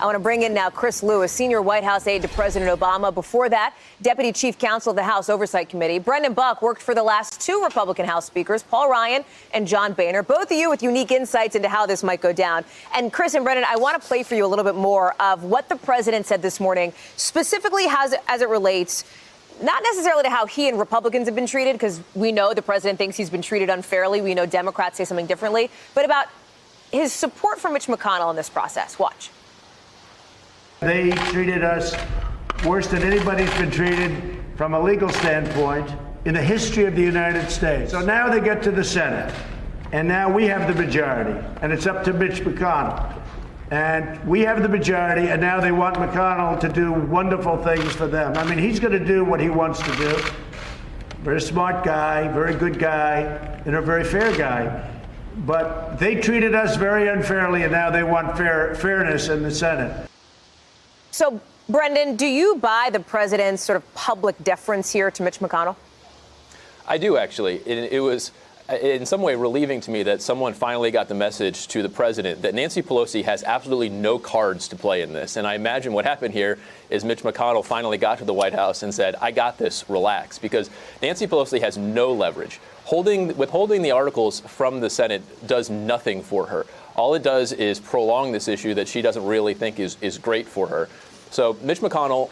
I want to bring in now Chris Lu, a senior White House aide to President Obama. Before that, Deputy Chief Counsel of the House Oversight Committee. Brendan Buck worked for the last two Republican House speakers, Paul Ryan and John Boehner, both of you with unique insights into how this might go down. And Chris and Brendan, I want to play for you a little bit more of what the president said this morning, specifically as it relates not necessarily to how he and Republicans have been treated, because we know the president thinks he's been treated unfairly. We know Democrats say something differently, but about his support for Mitch McConnell in this process. Watch. They treated us worse than anybody's been treated from a legal standpoint in the history of the United States. So now they get to the Senate, and now we have the majority, and it's up to Mitch McConnell. And we have the majority, and now they want McConnell to do wonderful things for them. I mean, he's going to do what he wants to do. Very smart guy, very good guy, and a very fair guy. But they treated us very unfairly, and now they want fairness in the Senate. So, Brendan, do you buy the president's sort of public deference here to Mitch McConnell? I do, actually. It was in some way relieving to me that someone finally got the message to the president that Nancy Pelosi has absolutely no cards to play in this. And I imagine what happened here is Mitch McConnell finally got to the White House and said, I got this, relax, because Nancy Pelosi has no leverage. Withholding the articles from the Senate does nothing for her. All it does is prolong this issue that she doesn't really think is great for her. So Mitch McConnell,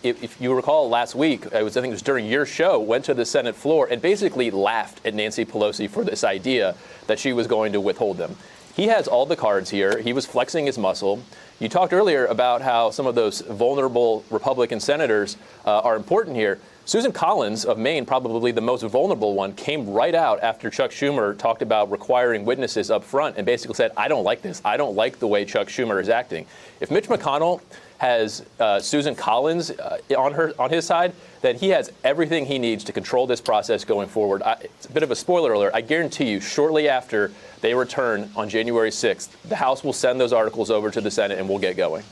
if you recall last week, I think it was during your show, went to the Senate floor and basically laughed at Nancy Pelosi for this idea that she was going to withhold them. He has all the cards here. He was flexing his muscle. You talked earlier about how some of those vulnerable Republican senators are important here. Susan Collins of Maine, probably the most vulnerable one, came right out after Chuck Schumer talked about requiring witnesses up front and basically said, I don't like this. I don't like the way Chuck Schumer is acting. If Mitch McConnell has Susan Collins on his side, then he has everything he needs to control this process going forward. It's a bit of a spoiler alert. I guarantee you, shortly after they return on January 6th, the House will send those articles over to the Senate and we'll get going.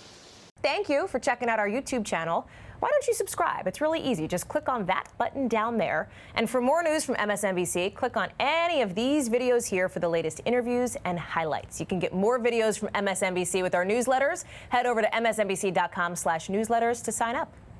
Thank you for checking out our YouTube channel. Why don't you subscribe? It's really easy. Just click on that button down there. And for more news from MSNBC, click on any of these videos here for the latest interviews and highlights. You can get more videos from MSNBC with our newsletters. Head over to msnbc.com/newsletters to sign up.